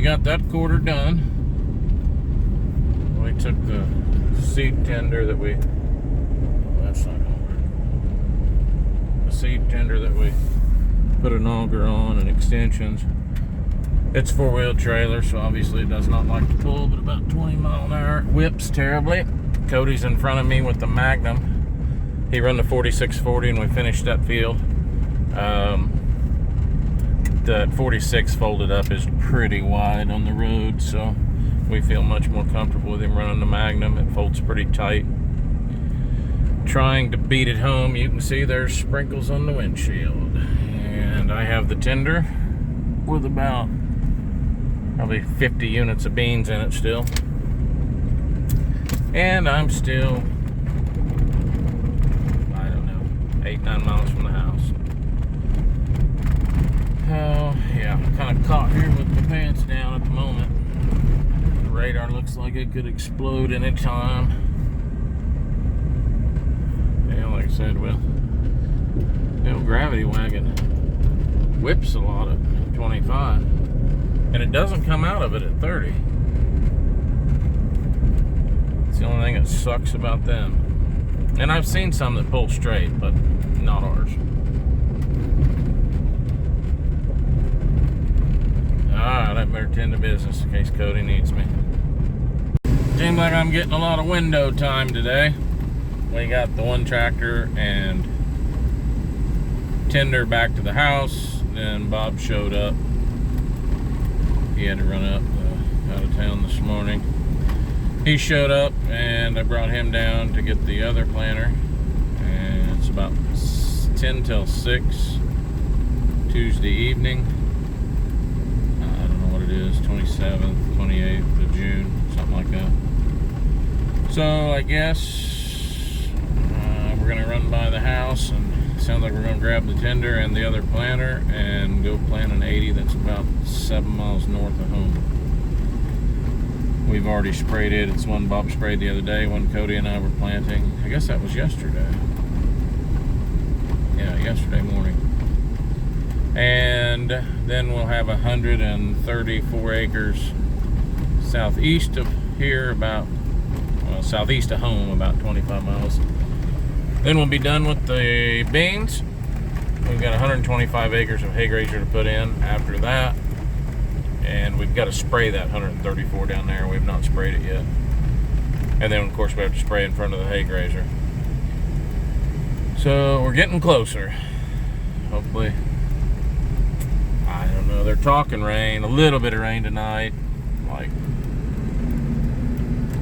finally got that quarter done. We took the seed tender that we... Oh, that's not gonna work. The seed tender that we put an auger on and extensions. It's 4-wheel trailer, so obviously it does not like to pull, but about 20 mile an hour. It whips terribly. Cody's in front of me with the Magnum. He run the 4640 and we finished that field. The 46 folded up is pretty wide on the road, so we feel much more comfortable with him running the Magnum. It folds pretty tight. Trying to beat it home, you can see there's sprinkles on the windshield. And I have the tender with about probably 50 units of beans in it still. And I'm still, I don't know, 8-9 miles from the house. Oh, yeah, I'm kind of caught here with my pants down at the moment. The radar looks like it could explode any time. Yeah, like I said, well, the old gravity wagon whips a lot at 25. And it doesn't come out of it at 30. It's the only thing that sucks about them. And I've seen some that pull straight, but not ours. Alright, I better tend to business in case Cody needs me. Seems like I'm getting a lot of window time today. We got the one tractor and tender back to the house. Then Bob showed up. He had to run up out of town this morning. He showed up and I brought him down to get the other planter. And it's about 10 till 6 Tuesday evening. I don't know what it is, 27th, 28th of June, something like that. So I guess we're gonna run by the house, and it sounds like we're gonna grab the tender and the other planter and go plant an 80 that's about 7 miles north of home. We've already sprayed it. It's one Bob sprayed the other day when Cody and I were planting. I guess that was yesterday. Yeah, yesterday morning. And then we'll have 134 acres southeast of here, about, well, southeast of home, about 25 miles. Then we'll be done with the beans. We've got 125 acres of hay grazer to put in after that. And we've got to spray that 134 down there. We've not sprayed it yet. And then, of course, we have to spray in front of the hay grazer. So we're getting closer. Hopefully. I don't know. They're talking rain. A little bit of rain tonight. Like,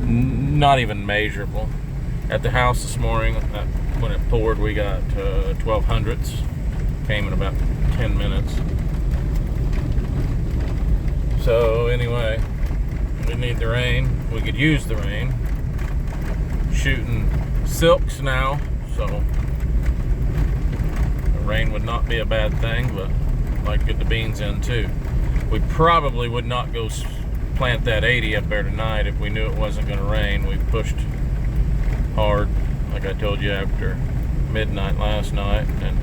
not even measurable. At the house this morning, when it poured, we got 1200ths. Came in about 10 minutes. So anyway, we need the rain. We could use the rain. Shooting silks now, so the rain would not be a bad thing, but I'd like to get the beans in too. We probably would not go plant that 80 up there tonight if we knew it wasn't going to rain. We pushed hard, like I told you, after midnight last night, and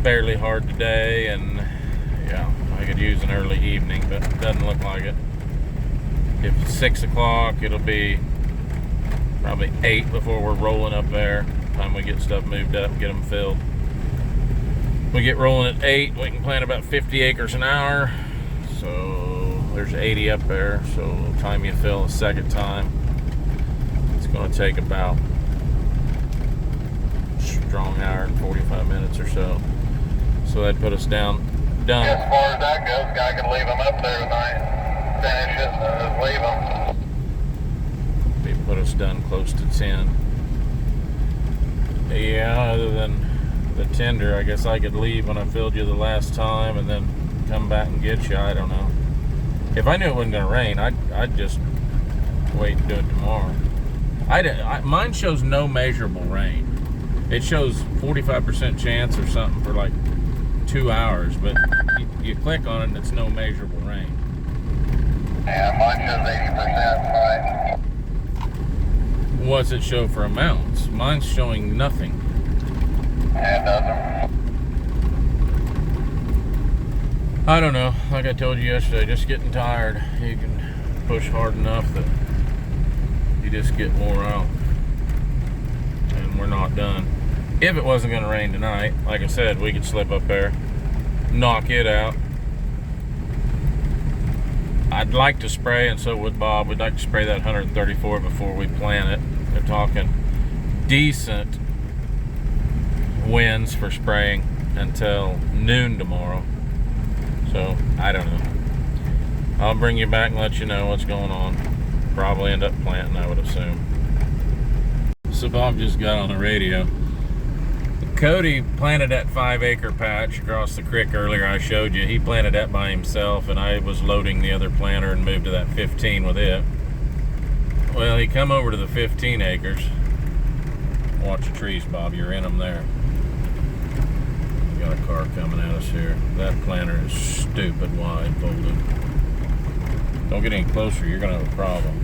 fairly hard today, and yeah, I could use an early evening, but it doesn't look like it. If it's 6 o'clock, it'll be probably 8 before we're rolling up there. By the time we get stuff moved up and get them filled. We get rolling at 8, we can plant about 50 acres an hour. So there's 80 up there. So by the time you fill a second time, it's going to take about strong hour and 45 minutes or so. So that'd put us down. Done. As far as that goes, guy can leave them up there tonight. Finish it and just leave them. They put us done close to 10. Yeah, other than the tender, I guess I could leave when I filled you the last time and then come back and get you. I don't know. If I knew it wasn't going to rain, I'd just wait and do it tomorrow. Mine shows no measurable rain. It shows 45% chance or something for like 2 hours, but you click on it and it's no measurable rain. Yeah, mine shows 80%, right? What's it show for amounts? Mine's showing nothing. Yeah, it doesn't. I don't know. Like I told you yesterday, just getting tired. You can push hard enough that you just get wore out. And we're not done. If it wasn't going to rain tonight, like I said, we could slip up there, knock it out. I'd like to spray, and so would Bob. We'd like to spray that 134 before we plant it. They're talking decent winds for spraying until noon tomorrow. So, I don't know. I'll bring you back and let you know what's going on. Probably end up planting, I would assume. So Bob just got on the radio. Cody planted that 5-acre patch across the creek earlier I showed you. He planted that by himself, and I was loading the other planter and moved to that 15 with it. Well, he come over to the 15 acres. Watch the trees, Bob. You're in them there. We got a car coming at us here. That planter is stupid wide folded. Don't get any closer. You're going to have a problem.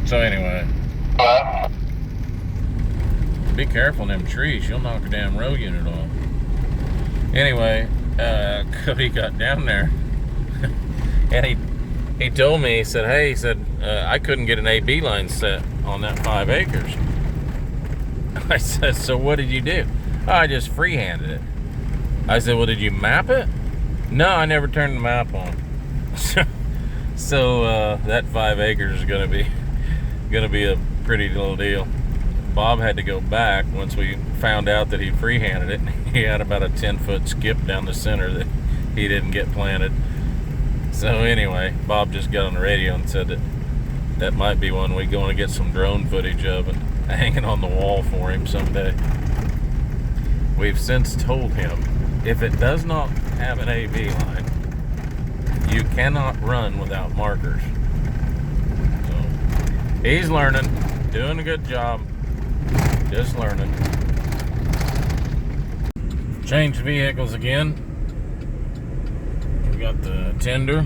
So anyway. Hello? Be careful in them trees. You'll knock a damn row unit off. Anyway, Cody got down there. And he told me, he said, hey, he said, I couldn't get an AB line set on that 5 acres. I said, so what did you do? Oh, I just freehanded it. I said, well, did you map it? No, I never turned the map on. So that 5 acres is gonna be a pretty little deal. Bob had to go back once we found out that he freehanded it. He had about a 10-foot skip down the center that he didn't get planted. So anyway, Bob just got on the radio and said that might be one we're going to get some drone footage of and hanging on the wall for him someday. We've since told him, if it does not have an AV line, you cannot run without markers. So he's learning, doing a good job, just learning. Changed vehicles again. We got the tender.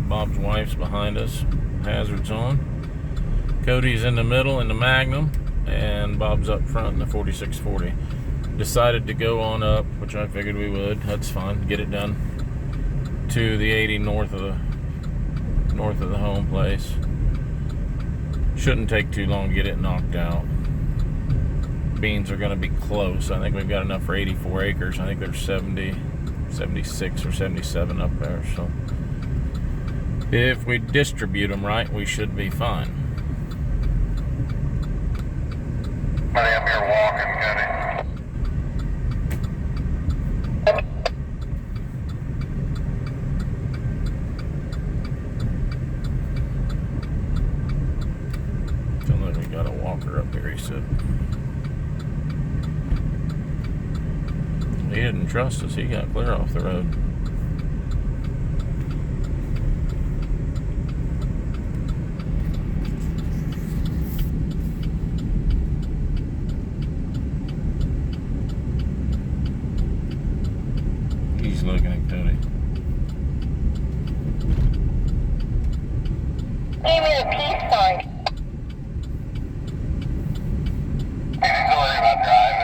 Bob's wife's behind us. Hazards on. Cody's in the middle in the Magnum, and Bob's up front in the 4640. Decided to go on up, which I figured we would. That's fine. Get it done to the 80 north of the home place. Shouldn't take too long to get it knocked out. Beans are going to be close. I think we've got enough for 84 acres. I think there's 70, 76 or 77 up there. So if we distribute them right, we should be fine. Buddy, I'm here walking, Feel like we got a walker up here, he said. He didn't trust us. He got clear off the road. He's looking at Cody. Give me a peace sign. Don't worry about driving.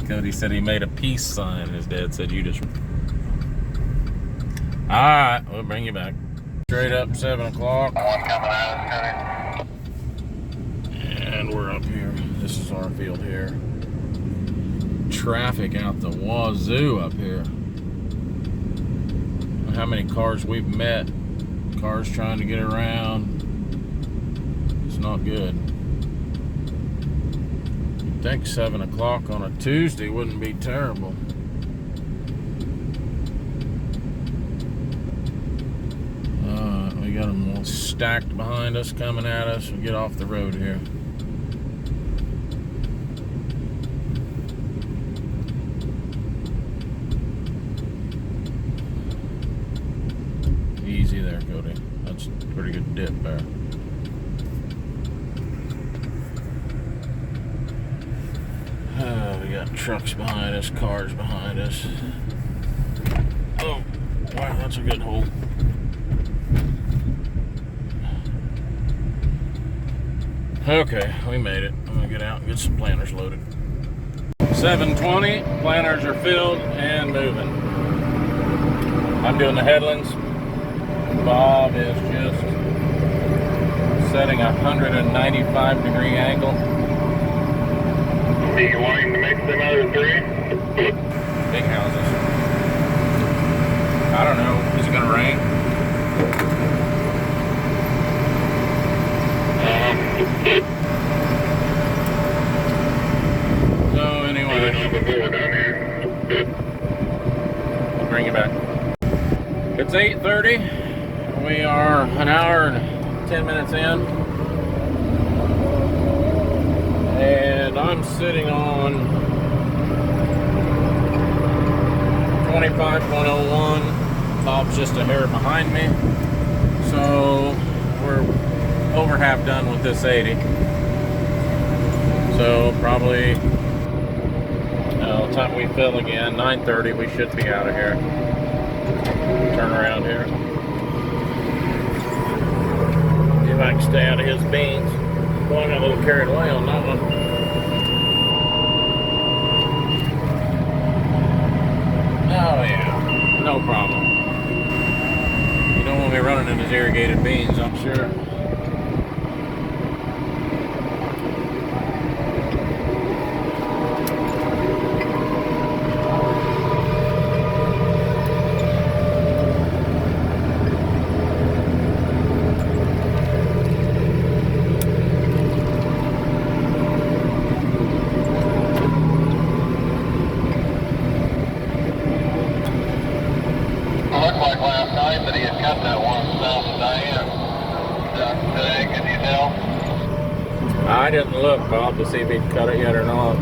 Cody said he made a peace sign. His dad said you just... Alright, we'll bring you back. Straight up 7 o'clock. One coming at us, Cody. And we're up here. This is our field here. Traffic out the wazoo up here. How many cars we've met. Cars trying to get around. It's not good. You'd think 7 o'clock on a Tuesday wouldn't be terrible. We got them all stacked behind us, coming at us. We'll get off the road here. Easy there, Cody. That's a pretty good dip there. We got trucks behind us, cars behind us. Oh, wow, that's a good hole. Okay, we made it. I'm gonna get out and get some planters loaded. 7:20, planters are filled and moving. I'm doing the headlands. Bob is just setting a 195-degree angle. Do you want him to make some other 3? Big houses. I don't know. Is it gonna rain? So anyway, I'll bring you back. It's 8:30. We are an hour and 10 minutes in. And I'm sitting on 25.01. Bob's just a hair behind me. So we're over half done with this 80. So probably time we fill again, 9:30, we should be out of here. Turn around here. See if I can stay out of his beans. Well, I got a little carried away on that one. Oh yeah, no problem. You don't want me running in his irrigated beans, I'm sure. I didn't look, Bob, to see if he'd cut it yet or not.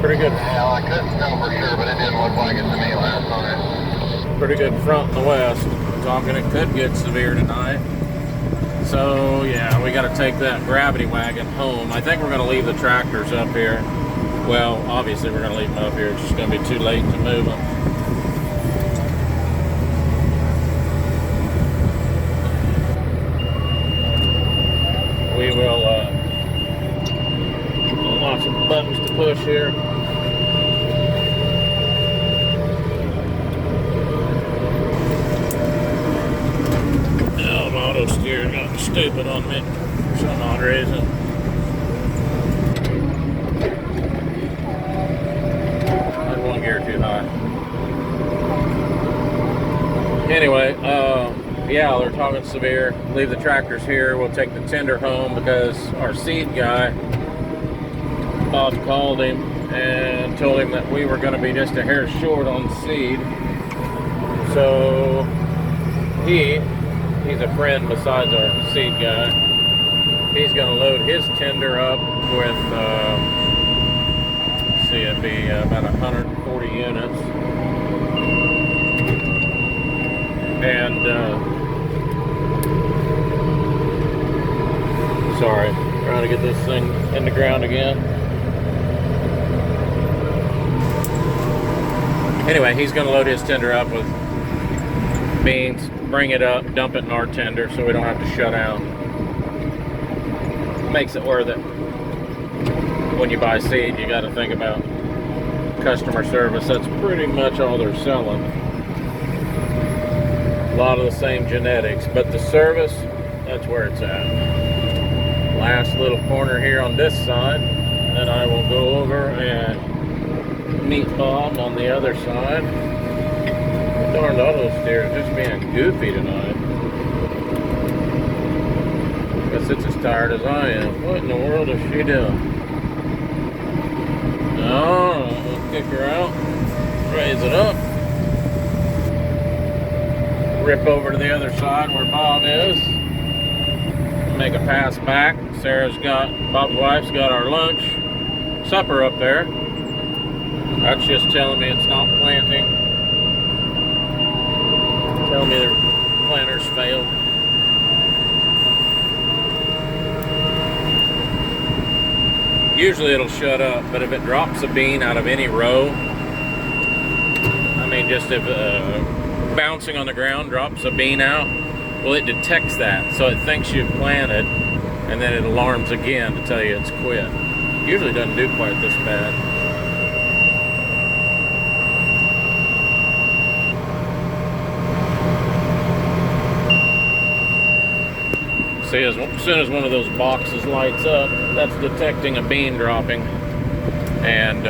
Pretty good. Yeah, I couldn't tell for sure, but it didn't look like it to me last night. Pretty good front in the west. Talking it could get severe tonight. So yeah, we got to take that gravity wagon home. I think we're going to leave the tractors up here. Well, obviously we're going to leave them up here. It's just going to be too late to move them. We will, lots of buttons to push here. Oh, the auto steer got stupid on me for some odd reason. That's one gear too high. Anyway, yeah, they're talking severe. Leave the tractors here. We'll take the tender home because our seed guy, Bob called him and told him that we were going to be just a hair short on seed. So he's a friend besides our seed guy. He's going to load his tender up with, let's see, it'd be about 140 units. And, sorry, trying to get this thing in the ground again. Anyway, he's going to load his tender up with beans, bring it up, dump it in our tender so we don't have to shut out. Makes it worth it. When you buy seed, you got to think about customer service. That's pretty much all they're selling. A lot of the same genetics, but the service, that's where it's at. Last little corner here on this side, then I will go over and meet Bob on the other side. The darned auto steer is just being goofy tonight. Guess it's as tired as I am. What in the world is she doing? Oh, let's kick her out. Raise it up. Rip over to the other side where Bob is. Make a pass back. Bob's wife's got our lunch, supper up there. That's just telling me it's not planting. Telling me the planters failed. Usually it'll shut up, but if it drops a bean out of any row, I mean, just if bouncing on the ground drops a bean out, well, it detects that, so it thinks you've planted, and then it alarms again to tell you it's quit. Usually doesn't do quite this bad. See, as soon as one of those boxes lights up, that's detecting a bean dropping, and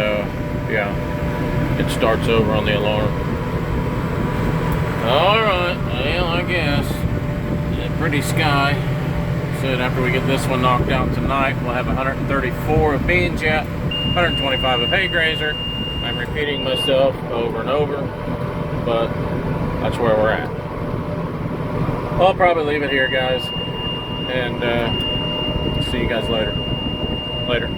yeah, it starts over on the alarm. All right, well, I guess pretty sky. Said after we get this one knocked out tonight, we'll have 134 of beans yet, 125 of hay grazer. I'm repeating myself over and over, but that's where we're at. I'll probably leave it here, guys, and see you guys later. Later.